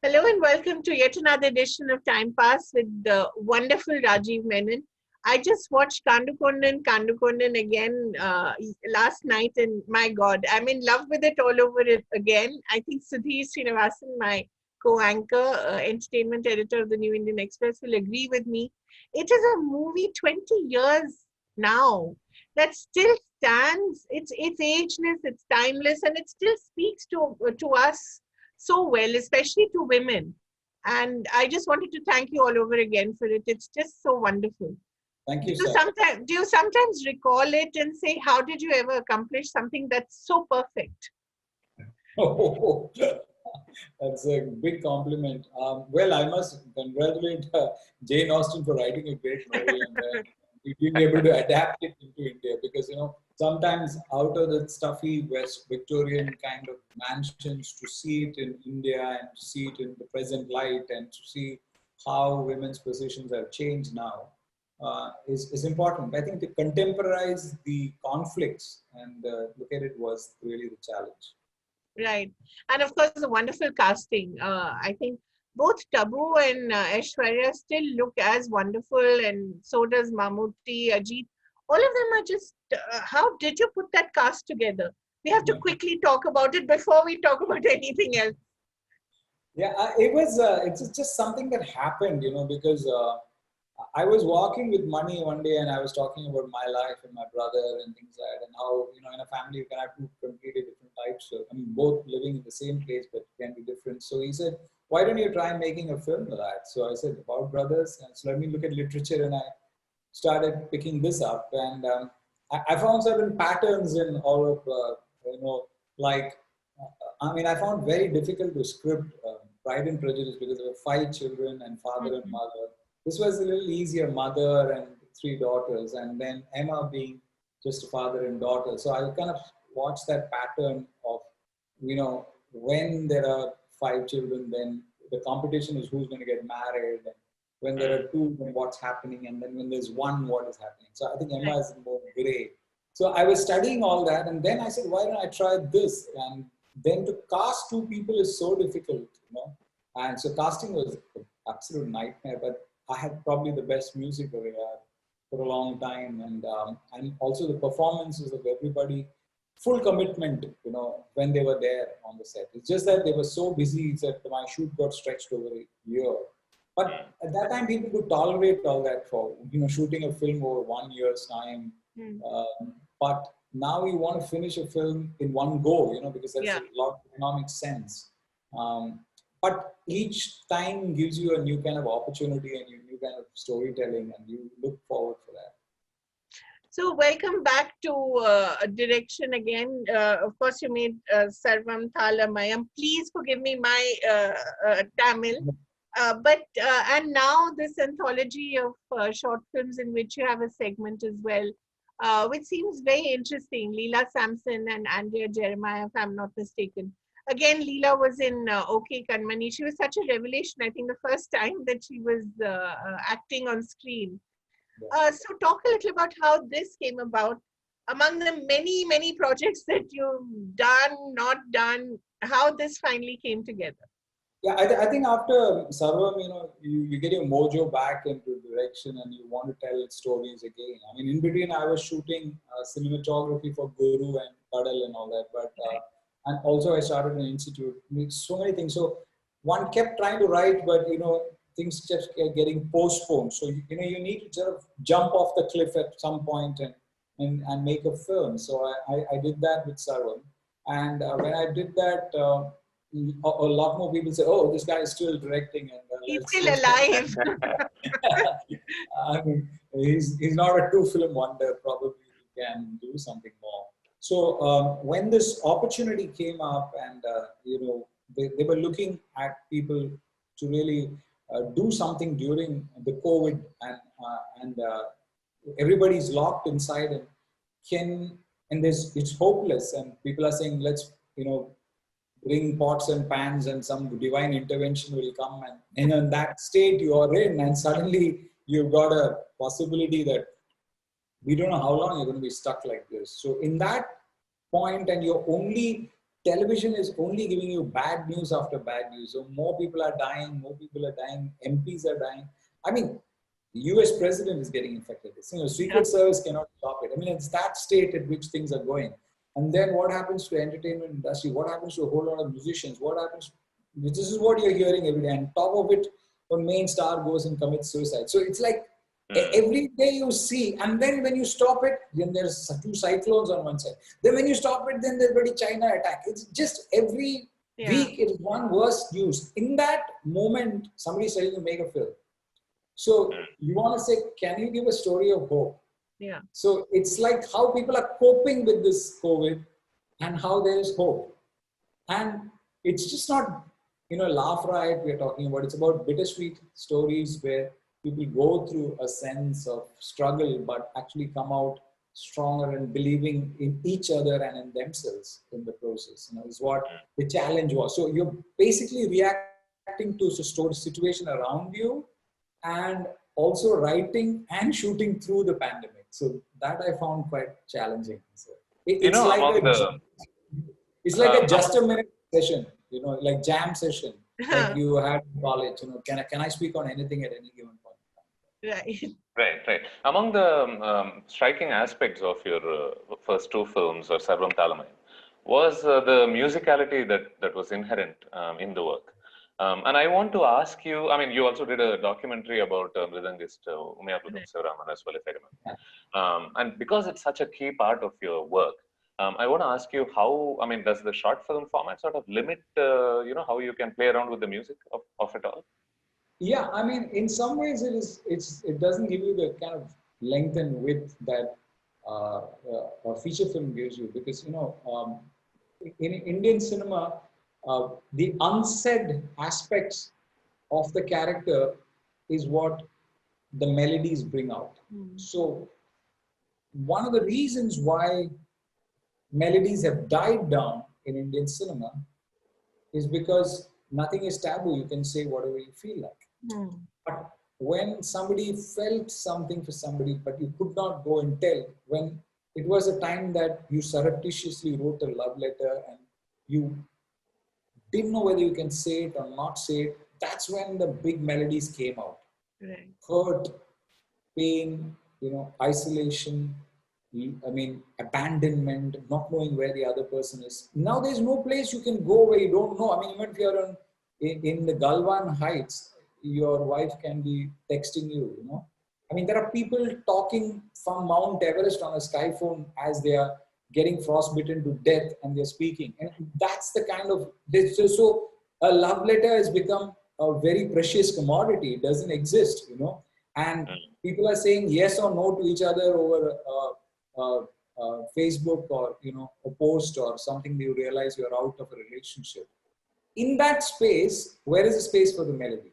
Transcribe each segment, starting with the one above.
Hello and welcome to yet another edition of Time Pass with the wonderful Rajiv Menon. I just watched Kandukondan again last night, and my God, I'm in love with it all over it again. I think Sudhir Srinivasan, my co-anchor, entertainment editor of the New Indian Express, will agree with me. It is a movie 20 years now that still stands. It's ageless, it's timeless, and it still speaks to us so well, especially to women. And I just wanted to thank you all over again for it. It's just so wonderful. Thank you, sir. Do you sometimes recall it and say, how did you ever accomplish something that's so perfect? Oh, that's a big compliment. Well, I must congratulate Jane Austen for writing a great novel and being able to adapt it into India, because sometimes out of the stuffy West Victorian kind of mansions, to see it in India and to see it in the present light and to see how women's positions have changed now is important. I think to contemporize the conflicts and look at it was really the challenge. Right. And of course, the wonderful casting. I think both Tabu and Aishwarya still look as wonderful, and so does Mammootty, Ajit. All of them are just, how did you put that cast together? We have to quickly talk about it before we talk about anything else. Yeah, it's just something that happened, because I was walking with Mani one day and I was talking about my life and my brother and things like that, and how, in a family you can have two completely different types of, both living in the same place but can be different. So he said, why don't you try making a film of that? So I said, about brothers, and so let me look at literature, and I started picking this up, and I found certain patterns in all of, I found very difficult to script Pride and Prejudice because there were 5 children and father and mother. This was a little easier, mother and 3 daughters, and then Emma being just a father and daughter. So I kind of watched that pattern of, when there are 5 children, then the competition is who's going to get married, and when there are 2, then what's happening, and then when there's 1, what is happening. So I think Emma is more gray. So I was studying all that, and then I said, why don't I try this? And then to cast 2 people is so difficult, And so casting was an absolute nightmare, but I had probably the best music over here for a long time, and also the performances of everybody, full commitment, when they were there on the set. It's just that they were so busy that my shoot got stretched over a year. But at that time, people could tolerate all that for, shooting a film over 1 year's time. But now you want to finish a film in one go, because that's a lot of economic sense. But each time gives you a new kind of opportunity and a new kind of storytelling, and you look forward for that. So welcome back to direction again. Of course, you made Sarvam Thalamayam. Please forgive me my Tamil. And now this anthology of short films in which you have a segment as well, which seems very interesting. Leela Sampson and Andrea Jeremiah, if I'm not mistaken. Again, Leela was in OK Kanmani. She was such a revelation. I think the first time that she was acting on screen. So talk a little about how this came about among the many, many projects that you've done, not done, how this finally came together. Yeah, I think after Sarvam, you get your mojo back into direction and you want to tell stories again. In between I was shooting cinematography for Guru and Kadal and all that, but and also I started an institute. So many things. So one kept trying to write, but things just kept getting postponed. So you need to sort of jump off the cliff at some point and make a film. So I did that with Sarvam, and when I did that. A lot more people say, "Oh, this guy is still directing, and he's still alive." He's not a 2-film wonder. Probably he can do something more. So when this opportunity came up, and they were looking at people to really do something during the COVID, and everybody's locked inside, and it's hopeless, and people are saying, let's bring pots and pans and some divine intervention will come, and in that state you are in, and suddenly you've got a possibility that we don't know how long you're going to be stuck like this. So in that point, and you're only television is only giving you bad news after bad news. So more people are dying, MPs are dying. I mean, the US president is getting infected. Yeah. Secret Service cannot stop it. I mean, it's that state at which things are going. And then what happens to entertainment industry? What happens to a whole lot of musicians? What happens? This is what you're hearing every day. And top of it, one main star goes and commits suicide. So it's like every day you see, and then when you stop it, then there's 2 cyclones on one side. Then when you stop it, then there's already China attack. It's just every week it is one worse news. In that moment, somebody's telling you make a film. So you want to say, can you give a story of hope? Yeah. So it's like how people are coping with this COVID and how there is hope. And it's just not, laugh riot we're talking about. It's about bittersweet stories where people go through a sense of struggle, but actually come out stronger and believing in each other and in themselves in the process. Is what the challenge was. So you're basically reacting to a situation around you and also writing and shooting through the pandemic. So that I found quite challenging. So it's like a just a minute session, like jam session, like you had in college. Can I speak on anything at any given point? Right. Right. Among the striking aspects of your first 2 films, or Sarvam Talamai, was the musicality that was inherent in the work. And I want to ask you, I mean, you also did a documentary about Mridangist Umayyapuram Sivaraman as well, if I remember. And because it's such a key part of your work, I want to ask you how, I mean, does the short film format sort of limit, how you can play around with the music of it all? Yeah, I mean, in some ways it doesn't give you the kind of length and width that a feature film gives you, because in Indian cinema, the unsaid aspects of the character is what the melodies bring out. So one of the reasons why melodies have died down in Indian cinema is because nothing is taboo. You can say whatever you feel like. But when somebody felt something for somebody, but you could not go and tell, when it was a time that you surreptitiously wrote a love letter and you didn't know whether you can say it or not say it, that's when the big melodies came out. Right. Hurt, pain, isolation, abandonment, not knowing where the other person is. Now there's no place you can go where you don't know. I mean, even if you're in the Galwan Heights, your wife can be texting you, I mean, there are people talking from Mount Everest on a Skyphone as they are getting frostbitten to death and they're speaking. And that's the kind of, so a love letter has become a very precious commodity. It doesn't exist, and people are saying yes or no to each other over Facebook or, a post or something. You realize you're out of a relationship. In that space, where is the space for the melody?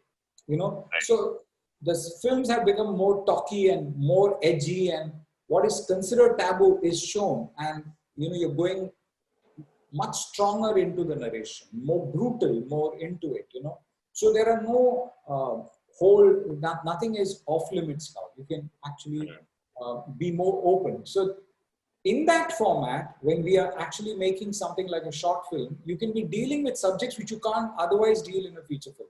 So the films have become more talky and more edgy, and what is considered taboo is shown, and you're going much stronger into the narration, more brutal, more into it. So there are no nothing is off limits now. You can actually be more open. So in that format, when we are actually making something like a short film, you can be dealing with subjects which you can't otherwise deal in a feature film.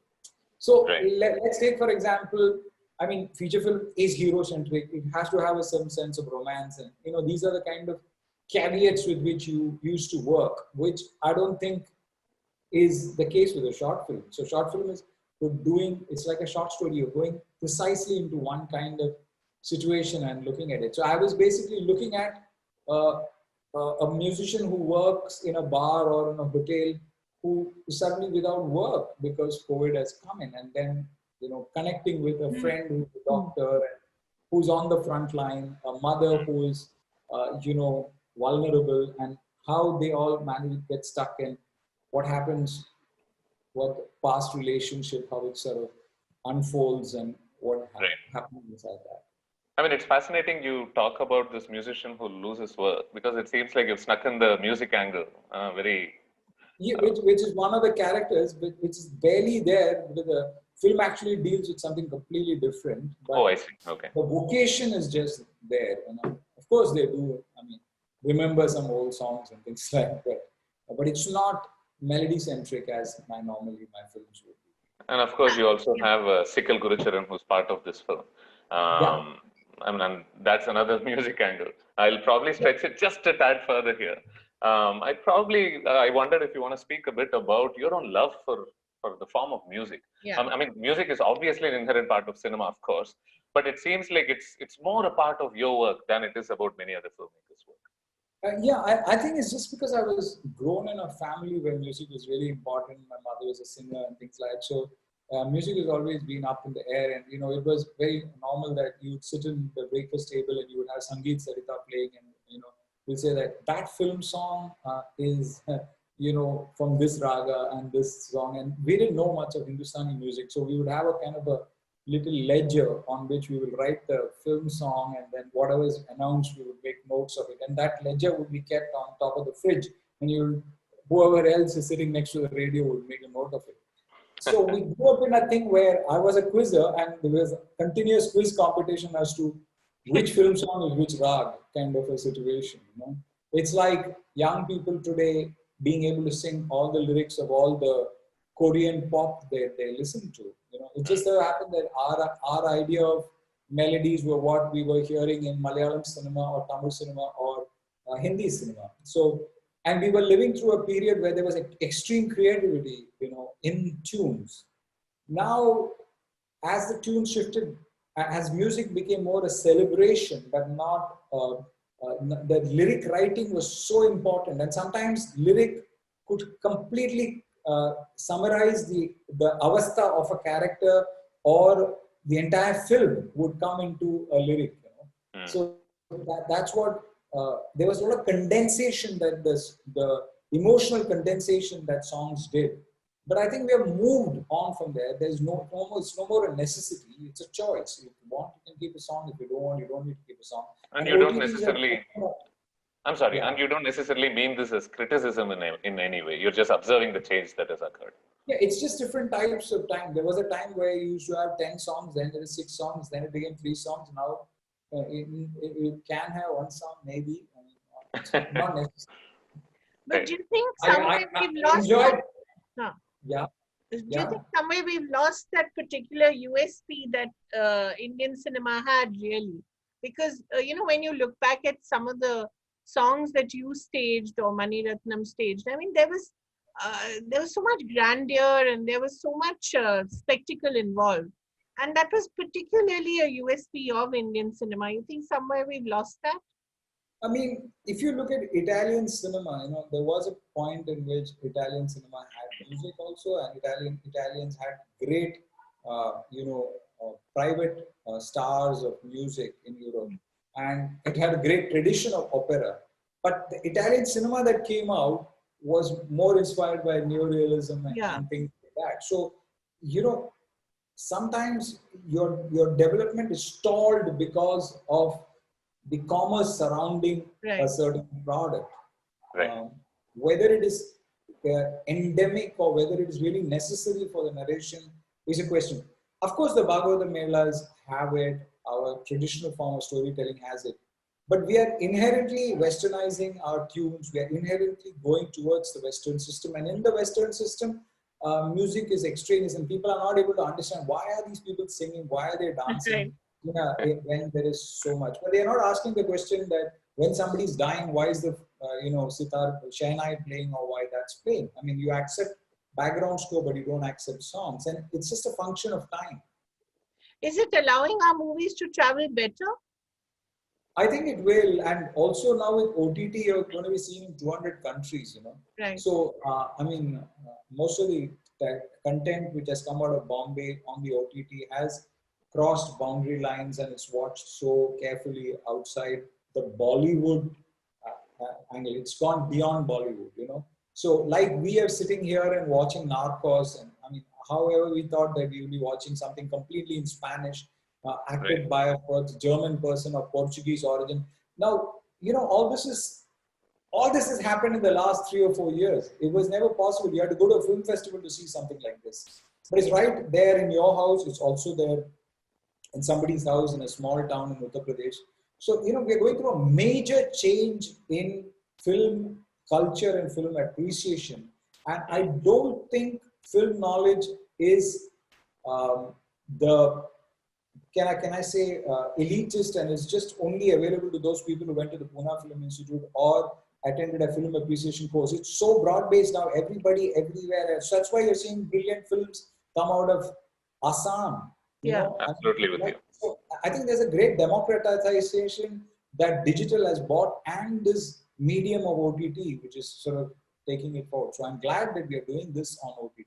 So let's take, for example, I mean, feature film is hero-centric. It has to have a certain sense of romance. And, these are the kind of caveats with which you used to work, which I don't think is the case with a short film. So short film is it's like a short story. You're going precisely into one kind of situation and looking at it. So I was basically looking at a musician who works in a bar or in a hotel who is suddenly without work because COVID has come in, and then connecting with a friend who's a doctor and who's on the front line, a mother who is vulnerable, and how they all manage to get stuck in what happens, what the past relationship, how it sort of unfolds, and what happens inside that. I mean, it's fascinating you talk about this musician who loses work, because it seems like you've snuck in the music angle which is one of the characters, which is barely there, because the film actually deals with something completely different. But I see. Okay. The vocation is just there. Of course, they do. I mean, remember some old songs and things like that. but it's not melody centric as normally my films would be. And of course, you also Yeah. have Sikil Gurucharan, who's part of this film. Yeah, And that's another music angle. I'll probably yeah, stretch it just a tad further here. I wondered if you want to speak a bit about your own love for the form of music. Yeah. I mean, music is obviously an inherent part of cinema, of course, but it seems like it's more a part of your work than it is about many other filmmakers' work. yeah. I think it's just because I was grown in a family where music was really important. My mother was a singer and things like that. So music has always been up in the air, and it was very normal that you would sit in the breakfast table and you would have Sangeet Sarita playing, and we'll say that film song is from this raga and this song, and we didn't know much of Hindustani music, so we would have a kind of a little ledger on which we will write the film song, and then whatever is announced, we would make notes of it. And that ledger would be kept on top of the fridge, and whoever else is sitting next to the radio would make a note of it. So we grew up in a thing where I was a quizzer, and there was a continuous quiz competition as to which film song is which rag, kind of a situation. It's like young people today being able to sing all the lyrics of all the Korean pop they listen to. It just so happened that our idea of melodies were what we were hearing in Malayalam cinema or Tamil cinema or Hindi cinema. So, and we were living through a period where there was extreme creativity, in tunes. Now, as the tune shifted, as music became more a celebration, but not the lyric writing was so important, and sometimes lyric could completely summarize the avastha of a character, or the entire film would come into a lyric. So that's what there was a lot of condensation that the emotional condensation that songs did. But I think we have moved on from there. There's it's no more a necessity. It's a choice. If you want, you can keep a song. If you don't want, you don't need to keep a song. And And you don't OTTs have, necessarily, I'm sorry, yeah. and you don't necessarily mean this as criticism in any way. You're just observing the change that has occurred. Yeah, it's just different types of time. There was a time where you used to have 10 songs, then there is 6 songs, then it became 3 songs. Now you can have 1 song, maybe. Not necessary. But Right. do you think I somewhere we've lost enjoyed. that? Huh. Yeah, Do you yeah. think somewhere we've lost that particular USP that Indian cinema had really? Because when you look back at some of the songs that you staged or Mani Ratnam staged, I mean there was so much grandeur and there was so much spectacle involved, and that was particularly a USP of Indian cinema. You think somewhere we've lost that? I mean, if you look at Italian cinema, there was a point in which Italian cinema had music also, and Italians had great, private stars of music in Europe, and it had a great tradition of opera. But the Italian cinema that came out was more inspired by neorealism Yeah. and things like that. So, sometimes your development is stalled because of the commerce surrounding a Right. certain product. Right. Whether it is endemic or whether it is really necessary for the narration is a question. Of course, the Bhagavata Melas have it, our traditional form of storytelling has it, but we are inherently westernizing our tunes, we are inherently going towards the Western system, and in the Western system, music is extraneous, and people are not able to understand why are these people singing, why are they dancing, Right. when there is so much. But they are not asking the question that when somebody is dying, why is the sitar Shehnai playing, or why that's playing. I mean, you accept background score, but you don't accept songs, and it's just a function of time. Is it allowing our movies to travel better? I think it will, and also now with OTT, you're going to be seen in 200 countries. Right. So, most of the content which has come out of Bombay on the OTT has crossed boundary lines, and it's watched so carefully outside the Bollywood angle. It's gone beyond Bollywood. So, like we are sitting here and watching Narcos, and I mean, however we thought that we would be watching something completely in Spanish, acted Right. by a German person of Portuguese origin. Now, all this has happened in the last 3 or 4 years. It was never possible. You had to go to a film festival to see something like this. But it's right there in your house. It's also there in somebody's house in a small town in Uttar Pradesh. So, we're going through a major change in film culture and film appreciation. And I don't think film knowledge is the can I say elitist and is just only available to those people who went to the Pune Film Institute or attended a film appreciation course. It's so broad-based now, everybody, everywhere. So that's why you're seeing brilliant films come out of Assam. You Yeah. know, Absolutely with you. so I think there's a great democratization that digital has brought and this medium of OTT, which is sort of taking it forward. So I'm glad that we are doing this on OTT.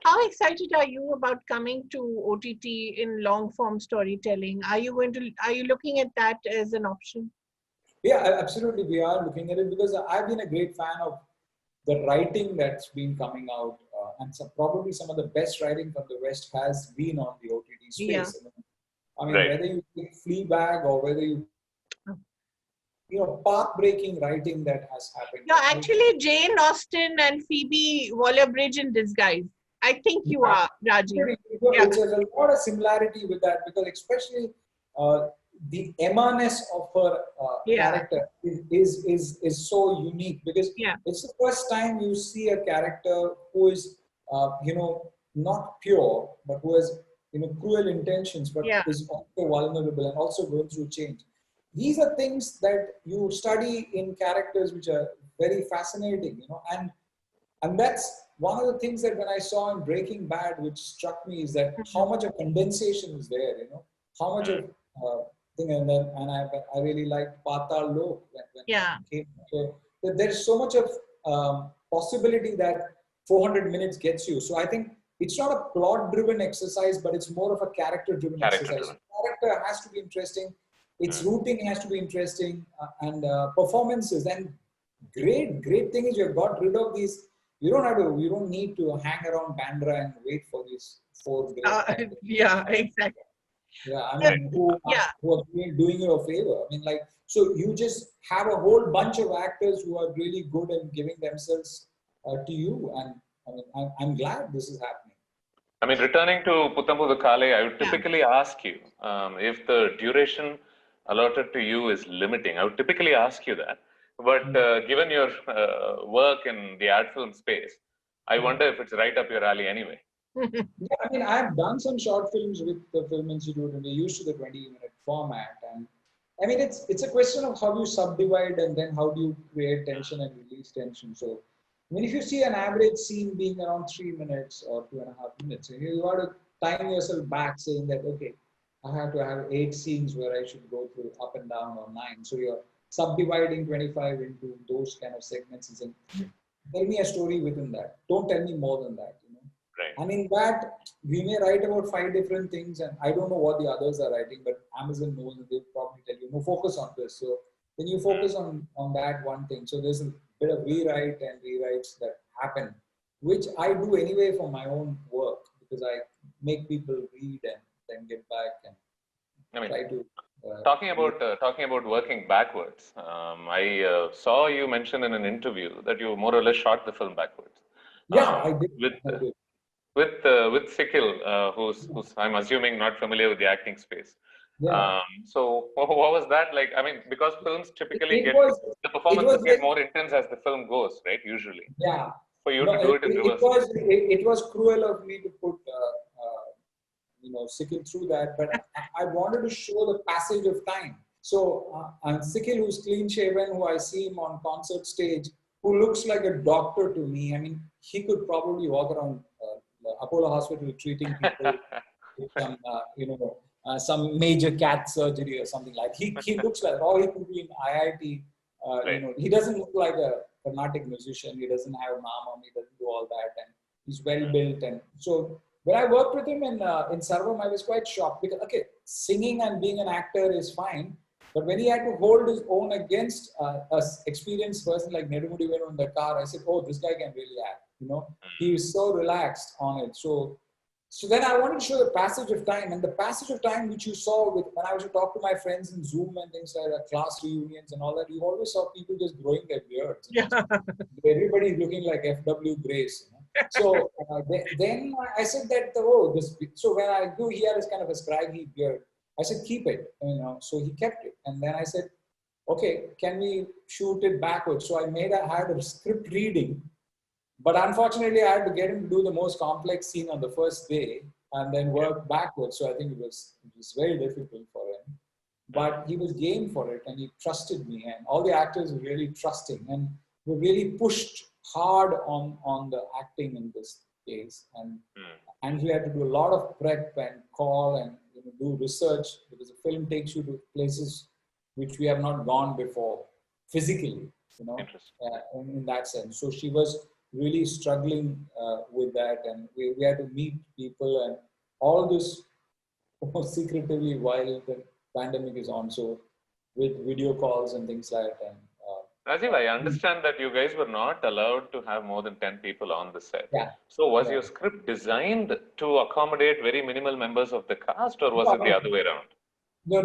How excited are you about coming to OTT in long form storytelling? Are you looking at that as an option? Yeah, absolutely. We are looking at it because I've been a great fan of the writing that's been coming out, and probably some of the best writing from the West has been on the OTT Yeah. space. I mean, Right. whether you take Fleabag or whether path-breaking writing that has happened. You're actually Jane Austen and Phoebe Waller-Bridge in disguise. I think you are, Rajiv. Yeah. It's a lot of similarity with that because especially the Emma-ness of her Yeah. character is so unique because Yeah. it's the first time you see a character who is not pure but who has cruel intentions but Yeah. is also vulnerable and also going through change. These are things that you study in characters which are very fascinating, and that's one of the things that when I saw in Breaking Bad, which struck me, is that how much of condensation is there, how much of thing, and I really liked Patal Lok when Yeah. it came. So there's so much of possibility that 400 minutes gets you. So I think it's not a plot-driven exercise, but it's more of a character-driven exercise. Character has to be interesting. Its routing has to be interesting, and performances. And great thing is you've got rid of these. You don't need to hang around Bandra and wait for these four great actors. Yeah, exactly. Yeah, I mean, who are doing you a favor. I mean, so you just have a whole bunch of actors who are really good and giving themselves to you. And I mean, I'm glad this is happening. I mean, returning to Puttampudu Kale, I would typically ask you if the duration allotted to you is limiting. I would typically ask you that. But given your work in the art film space, I wonder if it's right up your alley anyway. Yeah, I mean, I've done some short films with the Film Institute and we're used to the 20-minute format. And I mean, it's a question of how you subdivide and then how do you create tension and release tension. So, I mean, if you see an average scene being around 3 minutes or 2.5 minutes, you got to time yourself back saying that, okay, I have to have 8 scenes where I should go through up and down or 9. So you're subdividing 25 into those kind of segments and saying, tell me a story within that. Don't tell me more than that. Right. And in that, we may write about 5 different things, and I don't know what the others are writing, but Amazon knows and they'll probably tell you, no, focus on this. So then you focus on that one thing. So there's a bit of rewrite and rewrites that happen, which I do anyway for my own work because I make people read and then get back and try to. Talking about working backwards, I saw you mention in an interview that you more or less shot the film backwards. Yeah, I did. With Sikil, who's I'm assuming not familiar with the acting space. Yeah. So what was that like? I mean, because films typically the performances get more intense as the film goes, right? Usually. Yeah. For you to do it in reverse. It was cruel of me to put Sikil through that, but I wanted to show the passage of time. So Sikil, who's clean shaven, who I see him on concert stage, who looks like a doctor to me. I mean, he could probably walk around Apollo Hospital treating people with some major cat surgery or something like. He looks like, or he could be in IIT. He doesn't look like a Carnatic musician. He doesn't have an arm. He doesn't do all that, and he's well built. And so when I worked with him in Sarvam, I was quite shocked because singing and being an actor is fine. But when he had to hold his own against an experienced person like Nedumudi Venu in the car, I said, oh, this guy can really act. He was so relaxed on it. So then I wanted to show the passage of time. And the passage of time which you saw when I was to talk to my friends in Zoom and things like that, class reunions and all that, you always saw people just growing their beards. Yeah. Everybody's looking like F.W. Grace. So then I said that, so when I do hear this kind of a scraggy beard, I said, keep it, So he kept it. And then I said, okay, can we shoot it backwards? So I had a script reading, but unfortunately I had to get him to do the most complex scene on the first day and then work backwards. So I think it was very difficult for him. But he was game for it and he trusted me, and all the actors were really trusting and we really pushed hard on the acting in this case. And we had to do a lot of prep and call and do research, because the film takes you to places which we have not gone before physically, in that sense. So she was really struggling with that, and we had to meet people and all this secretively while the pandemic is on. So with video calls and things like that. And Rajiv, I understand that you guys were not allowed to have more than 10 people on the set. yeah. So was Yeah. your script designed to accommodate very minimal members of the cast, or was it the other way around? No,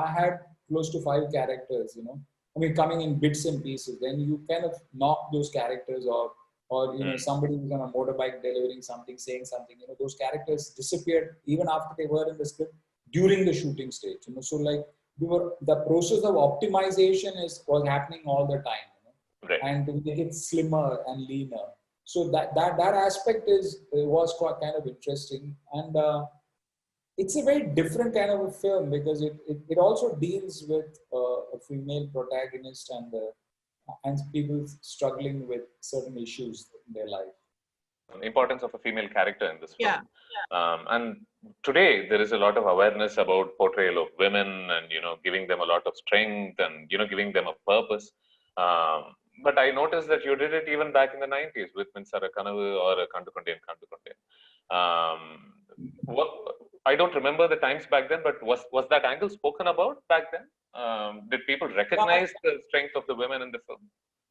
I had close to 5 characters, I mean, coming in bits and pieces. Then you kind of knock those characters off, or, somebody who's on a motorbike delivering something, saying something, those characters disappeared even after they were in the script during the shooting stage, So like the process of optimization was happening all the time, Right. and to make it slimmer and leaner. So that aspect was quite kind of interesting. And, it's a very different kind of a film because it also deals with a female protagonist and people struggling with certain issues in their life. Importance of a female character in this film. Yeah. And today there is a lot of awareness about portrayal of women and, giving them a lot of strength and, giving them a purpose. But I noticed that you did it even back in the 90s with Minsara Kanavu or Kandu Konde. I don't remember the times back then, but was that angle spoken about back then? Did people recognize the strength of the women in the film,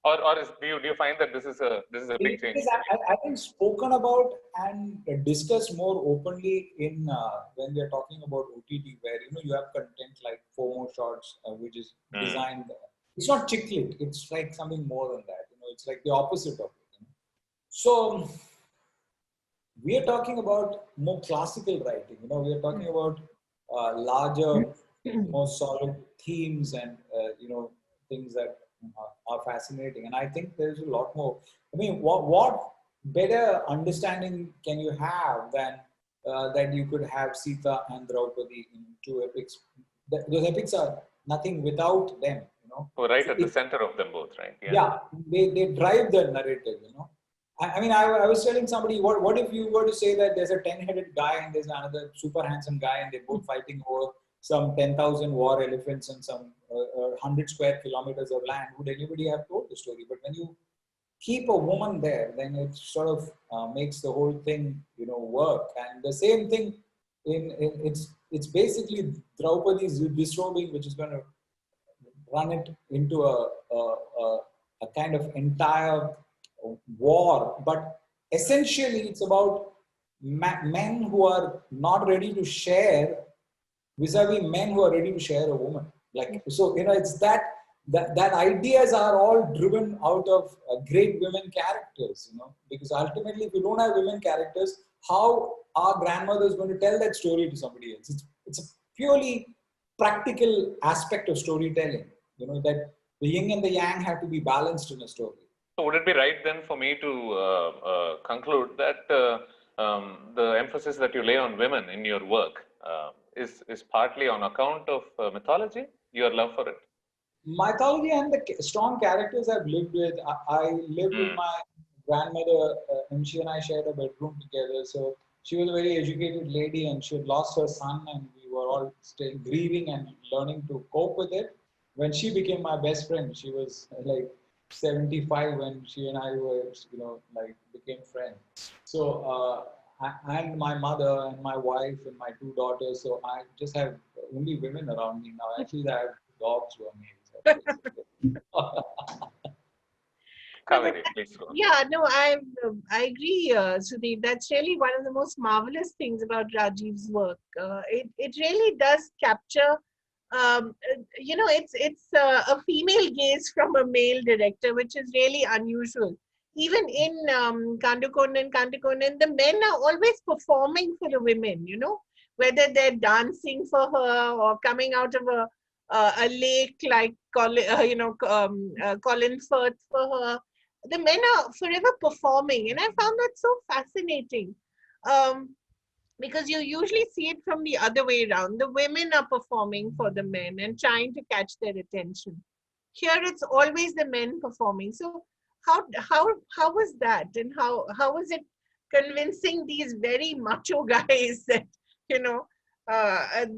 or do you find that this is a big change? I think spoken about and discussed more openly in when we are talking about OTT, where you have content like FOMO shots, which is designed. It's not chick lit. It's like something more than that. It's like the opposite of it. So we are talking about more classical writing. We are talking about larger, more solid themes and things that are fascinating. And I think there's a lot more. I mean, what better understanding can you have than that you could have Sita and Draupadi in 2 epics? Those epics are nothing without them. Oh, right at the center of them both, right? Yeah, they drive the narrative. I mean, I was telling somebody, what if you were to say that there's a 10-headed guy and there's another super handsome guy and they're both fighting over some 10,000 war elephants and some 100 square kilometers of land? Would anybody have told the story? But when you keep a woman there, then it sort of makes the whole thing, work. And the same thing it's basically Draupadi's disrobing, which is going to run it into a kind of entire war. But essentially it's about men who are not ready to share vis-a-vis men who are ready to share a woman. So it's that ideas are all driven out of great women characters, because ultimately if you don't have women characters, how our grandmother is going to tell that story to somebody else? It's a purely practical aspect of storytelling, that the yin and the yang have to be balanced in a story. So would it be right then for me to conclude that the emphasis that you lay on women in your work is partly on account of mythology, your love for it? Mythology and the strong characters I've lived with. I lived with my grandmother, and she and I shared a bedroom together. So she was a very educated lady, and she had lost her son, and we were all still grieving and learning to cope with it. When she became my best friend, she was like 75 when she and I were, became friends. So, and my mother and my wife and my 2 daughters. So I just have only women around me now. Actually, I have dogs who are males. Kaveri, please go on. Yeah, no, I agree, Sudeep. That's really one of the most marvelous things about Rajiv's work. It really does capture, it's a female gaze from a male director, which is really unusual. Even in Kandu Konde, the men are always performing for the women, whether they're dancing for her or coming out of a lake like Colin Firth for her. The men are forever performing, and I found that so fascinating. Um, because you usually see it from the other way around. The women are performing for the men and trying to catch their attention. Here it's always the men performing. So how was that, and how was it convincing these very macho guys that you know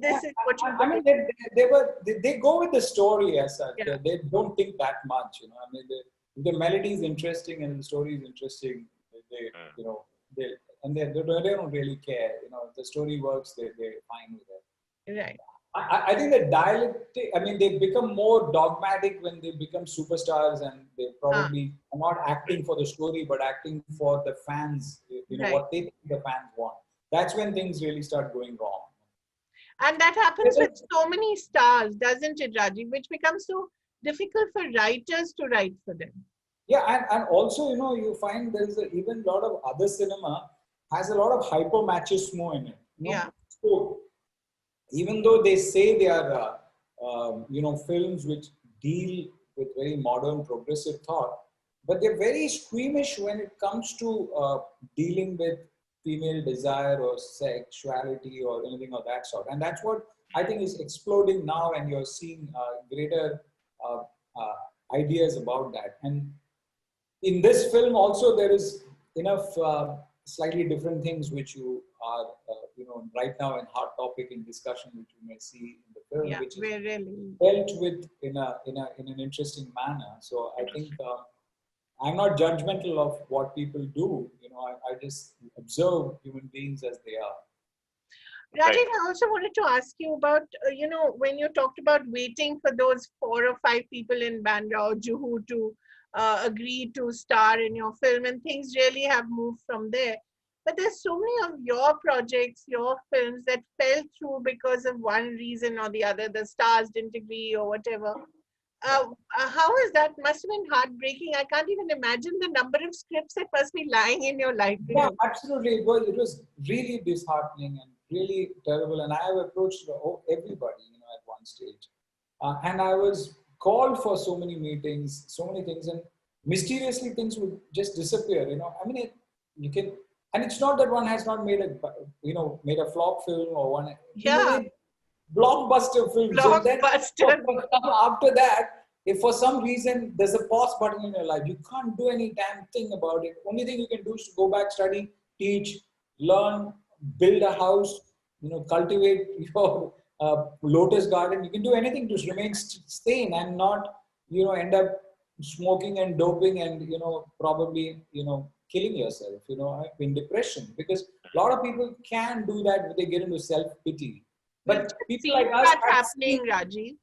this is what you I mean, do? they go with the story as such. Yeah, They don't think that much, you know. I mean, the melody is interesting and the story is interesting. They you know, they and they don't really care. You know, if the story works, they're fine with it. right. I think the dialectic, I mean, they become more dogmatic when they become superstars and they Ah, probably are not acting for the story, but acting for the fans, you know, right. what they think the fans want. That's when things really start going wrong. And that happens with so many stars, doesn't it, Rajiv? Which becomes so difficult for writers to write for them. Yeah, and also, you know, you find there's even a lot of other cinema has a lot of hyper machismo in it. You know, Yeah. so even though they say they are, you know, films which deal with very modern progressive thought, but they're very squeamish when it comes to dealing with female desire or sexuality or anything of that sort. And that's what I think is exploding now, and you're seeing greater uh, uh, ideas about that. And in this film also there is enough slightly different things which you are you know right now in hot topic in discussion which you may see in the film, Yeah, which is we're really dealt with in an interesting manner. So I think I'm not judgmental of what people do. You know, I just observe human beings as they are. Right. Rajiv, I also wanted to ask you about, when you talked about waiting for those 4 or 5 people in Bandra or Juhu to agree to star in your film, and things really have moved from there. But there's so many of your projects, your films that fell through because of one reason or the other. The stars didn't agree or whatever. Yeah. How is that? Must have been heartbreaking. I can't even imagine the number of scripts that must be lying in your Yeah, library. absolutely. It was really disheartening and really terrible. And I have approached everybody, you know, at one stage. And I was called for so many meetings, so many things, and mysteriously things would just disappear. You know, I mean, you can, and it's not that one has not made a, you know, made a flop film or one. He Yeah, made blockbuster films, and then blockbuster. after that, if for some reason there's a pause button in your life, you can't do any damn thing about it. Only thing you can do is to go back, study, teach, learn, build a house, you know, cultivate your lotus garden. You can do anything to remain sane and not, you know, end up smoking and doping and, you know, probably, you know, killing yourself, you know, in depression. Because a lot of people can do that when they get into self-pity. We've But just people seen like us that have seen, happening, Rajiv.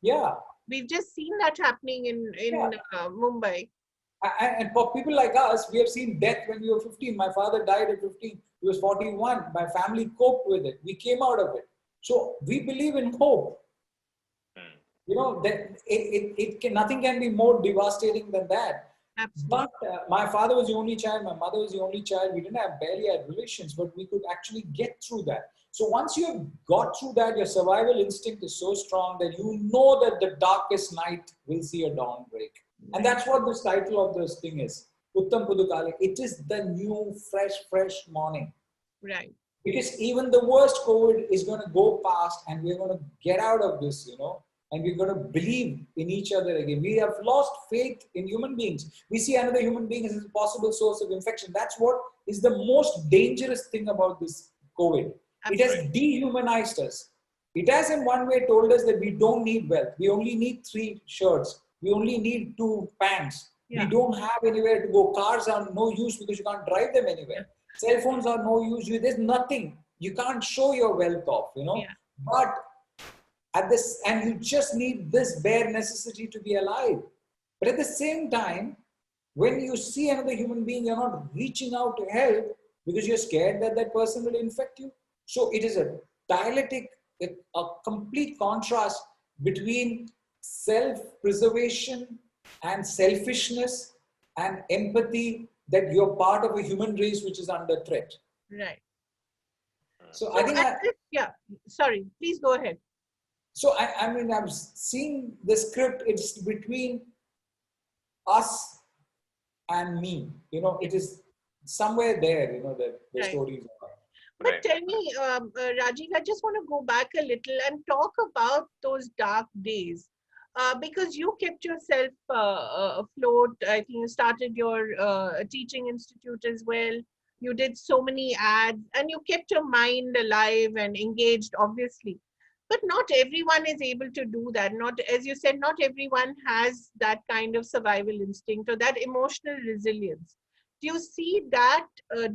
yeah, We've just seen that happening in yeah. Mumbai. And for people like us, we have seen death when we were 15. My father died at 15. He was 41. My family coped with it. We came out of it. So we believe in hope. Mm. You know, that it can, nothing can be more devastating than that. Absolutely. But my father was the only child. My mother was the only child. We didn't have barely had relations, but we could actually get through that. So once you have got through that, your survival instinct is so strong that you know that the darkest night will see a dawn break. And Right. that's what this title of this thing is. Uttam Pudukale. It is the new, fresh morning. Right. Because even the worst COVID is going to go past and we're going to get out of this, you know, and we're going to believe in each other again. We have lost faith in human beings. We see another human being as a possible source of infection. That's what is the most dangerous thing about this COVID. It has Absolutely. dehumanized us. It has, in one way, told us that we don't need wealth. We only need 3 shirts. We only need 2 pants. We Yeah. don't have anywhere to go. Cars are no use because you can't drive them anywhere. Cell phones are no use. There's nothing. You can't show your wealth off, you know. Yeah. But at this, and you just need this bare necessity to be alive. But at the same time, when you see another human being, you're not reaching out to help because you're scared that that person will infect you. So it is a dialectic, a complete contrast between self-preservation and selfishness and empathy that you're part of a human race which is under threat. Right. So So I think yeah. Sorry. Please go ahead. So I mean, I'm seeing the script. It's between us and me. You know, it is somewhere there. You know, the Right. stories are. But Right. tell me, Rajiv, I just want to go back a little and talk about those dark days. Because you kept yourself afloat. I think you started your teaching institute as well. You did so many ads and you kept your mind alive and engaged, obviously. But not everyone is able to do that. Not, as you said, not everyone has that kind of survival instinct or that emotional resilience. Do you see that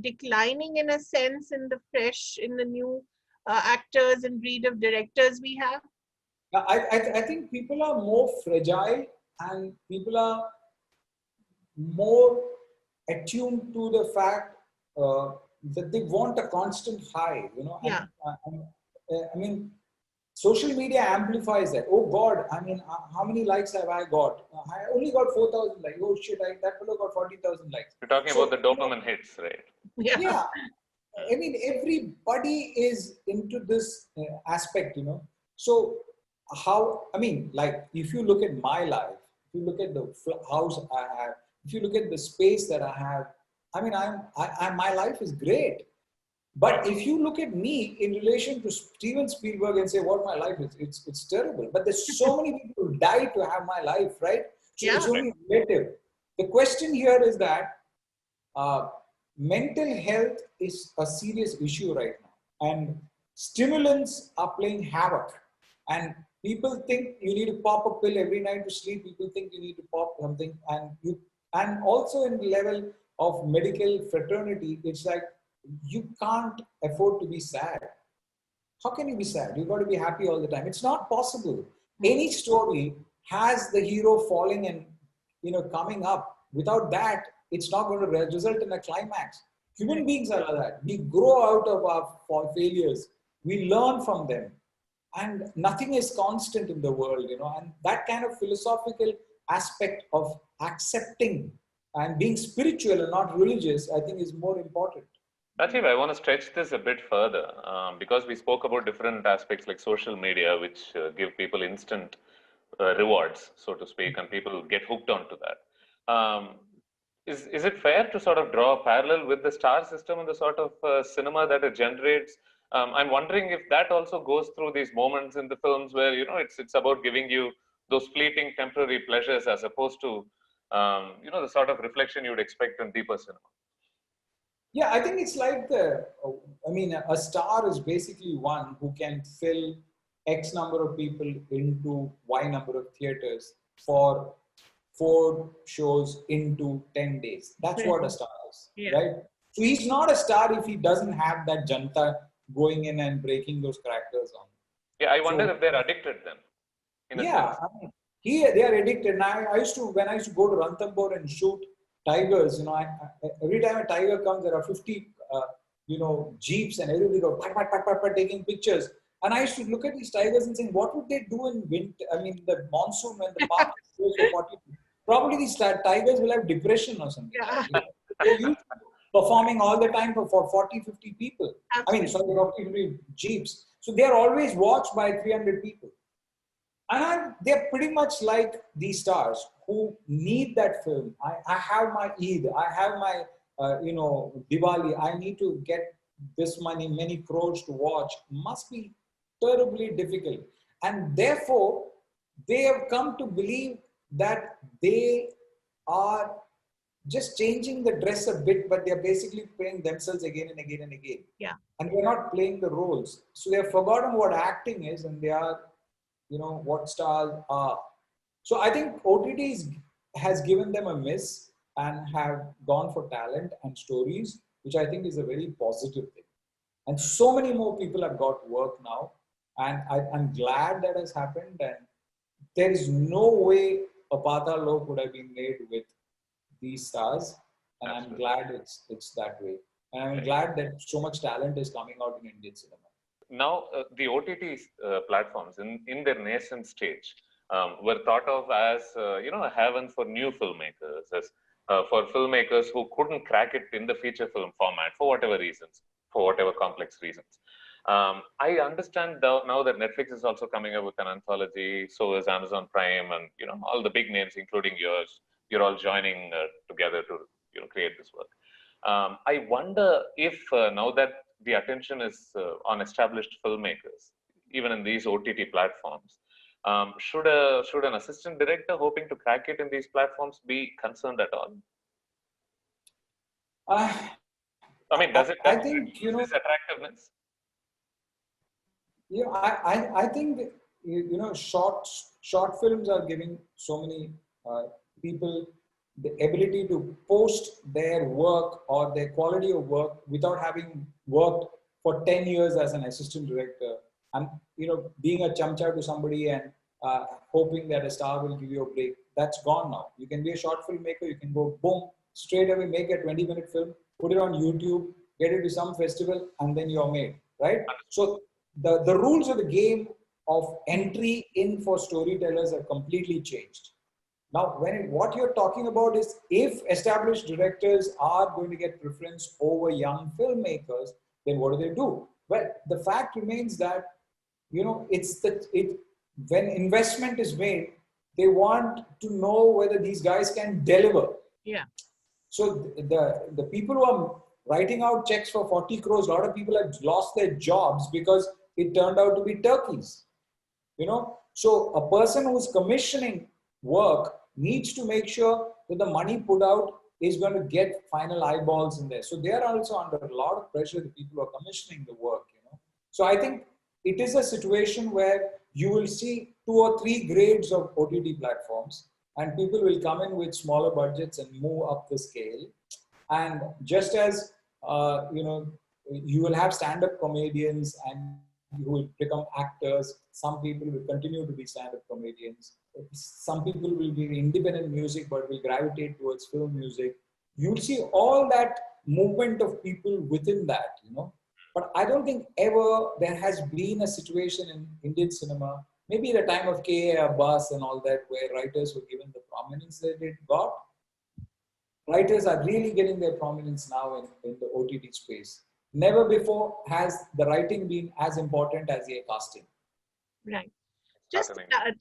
declining in a sense in the fresh, in the new actors and breed of directors we have? I think people are more fragile and people are more attuned to the fact that they want a constant high, you know, Yeah, I mean, social media amplifies that. Oh God, I mean, how many likes have I got? I only got 4,000 likes. Oh shit, that fellow got 40,000 likes. You're talking about So, the you know, dopamine hits, right? yeah, yeah, Mm. I mean, everybody is into this aspect, you know. So, how, I mean, like, if you look at my life, if you look at the house I have, if you look at the space that I have, I mean, my life is great. But if you look at me in relation to Steven Spielberg and say what my life is, it's terrible. But there's so many people who die to have my life, right? So yeah, it's Right. only relative. The question here is that uh, mental health is a serious issue right now, and stimulants are playing havoc. And people think you need to pop a pill every night to sleep. People think you need to pop something, and also in the level of medical fraternity, it's like you can't afford to be sad. How can you be sad? You've got to be happy all the time. It's not possible. mm, Any story has the hero falling and coming up. Without that, it's not going to result in a climax. right. Human beings are like that. We grow out of our failures. We learn from them, and nothing is constant in the world, And that kind of philosophical aspect of accepting and being spiritual and not religious, I think, is more important. Rajiv, I want to stretch this a bit further because we spoke about different aspects like social media, which give people instant rewards, so to speak, and people get hooked onto that. Is it fair to sort of draw a parallel with the star system and the sort of cinema that it generates? I'm wondering if that also goes through these moments in the films where it's about giving you those fleeting temporary pleasures as opposed to the sort of reflection you'd expect in deeper cinema. Yeah, I think it's like I mean, a star is basically one who can fill X number of people into Y number of theaters for 4 shows into 10 days. That's what a star is, Yeah, right? So he's not a star if he doesn't have that janta going in and breaking those characters on. Yeah, I wonder So if they're addicted then, in a yeah, sense. I mean, they are addicted. And I used to, when I used to go to Ranthambore and shoot tigers, every time a tiger comes, there are 50, jeeps, and everybody go taking pictures. And I used to look at these tigers and saying, what would they do in winter? I mean, the monsoon when the park is closed for 40. Probably these tigers will have depression or something, yeah, right? They're used to performing all the time for 40, 50 people. I mean, sorry, absolutely. 40, 50 jeeps. So they are always watched by 300 people. And they're pretty much like these stars who need that film. I have my Eid, I have my, Diwali, I need to get this many crores to watch. Must be terribly difficult. And therefore, they have come to believe that they are just changing the dress a bit, but they're basically playing themselves again and again and again. Yeah, And they're not playing the roles. So they've forgotten what acting is, and they are what stars are. So I think OTT has given them a miss and have gone for talent and stories, which I think is a very positive thing. And so many more people have got work now, and I'm glad that has happened. And there is no way a Patal Lok would have been made with these stars, and I'm Absolutely. glad it's that way. And I'm Right. glad that so much talent is coming out in Indian cinema. Now, the OTT platforms in their nascent stage were thought of as, a heaven for new filmmakers, as for filmmakers who couldn't crack it in the feature film format for whatever reasons, for whatever complex reasons. I understand now that Netflix is also coming up with an anthology. So is Amazon Prime, and all the big names, including yours. You're all joining together to create this work. I wonder if now that the attention is on established filmmakers, even in these OTT platforms, should an assistant director hoping to crack it in these platforms be concerned at all? Uh, I mean, does it I think, reduce this attractiveness? I think that, short films are giving so many people the ability to post their work or their quality of work without having worked for 10 years as an assistant director, and being a chamcha to somebody and hoping that a star will give you a break. That's gone now. You can be a short filmmaker. You can go boom, straight away make a 20-minute film, put it on YouTube, get it to some festival, and then you're made, right? So the rules of the game of entry in for storytellers have completely changed. Now, what you're talking about is if established directors are going to get preference over young filmmakers, then what do? Well, the fact remains that when investment is made, they want to know whether these guys can deliver. Yeah. So the people who are writing out checks for 40 crores, a lot of people have lost their jobs because it turned out to be turkeys. So a person who's commissioning work needs to make sure that the money put out is going to get final eyeballs in there. So they are also under a lot of pressure, the people who are commissioning the work. So I think it is a situation where you will see 2 or 3 grades of OTT platforms, and people will come in with smaller budgets and move up the scale. And just as you will have stand-up comedians and who will become actors. Some people will continue to be stand-up comedians. Some people will be independent music but will gravitate towards film music. You'll see all that movement of people within that, But I don't think ever there has been a situation in Indian cinema, maybe the time of K.A. Abbas and all that, where writers were given the prominence that they got. Writers are really getting their prominence now in the OTT space. Never before has the writing been as important as the casting. Right. Just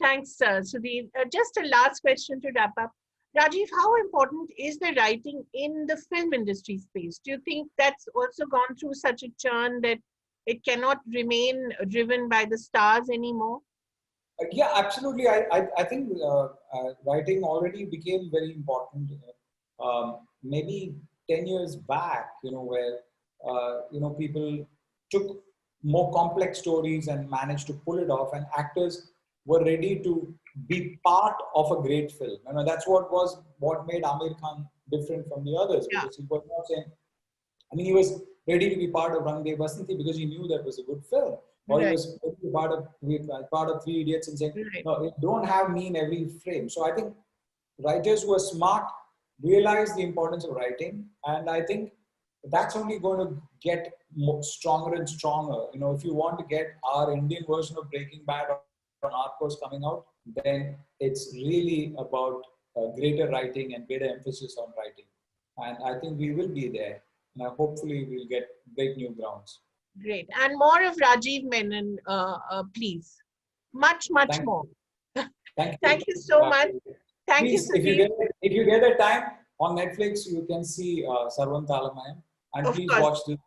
thanks, Sudhir. Just a last question to wrap up. Rajiv, how important is the writing in the film industry space? Do you think that's also gone through such a churn that it cannot remain driven by the stars anymore? Yeah, absolutely. I think writing already became very important. Maybe 10 years back, where people took more complex stories and managed to pull it off, and actors were ready to be part of a great film. That's what made Amir Khan different from the others, because he was not saying, he was ready to be part of Rang De Basanti because he knew that was a good film. Or he was part of Three Idiots and saying, no, it don't have me in every frame. So I think writers who are smart realize the importance of writing, and I think that's only going to get stronger and stronger. If you want to get our Indian version of Breaking Bad on Narcos coming out, then it's really about greater writing and greater emphasis on writing. And I think we will be there. And hopefully we'll get great new grounds. Great. And more of Rajiv Menon, please. Much Thank more. Thank you so much. Thank Please, you, if you get the time on Netflix, you can see Sarvam Talamayam. And of please course. Watch this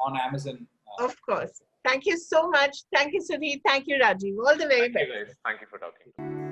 on Amazon. Of course. Thank you so much. Thank you, Sudhir. Thank you, Rajiv. All the very best. Thank you guys. Thank you for talking to me.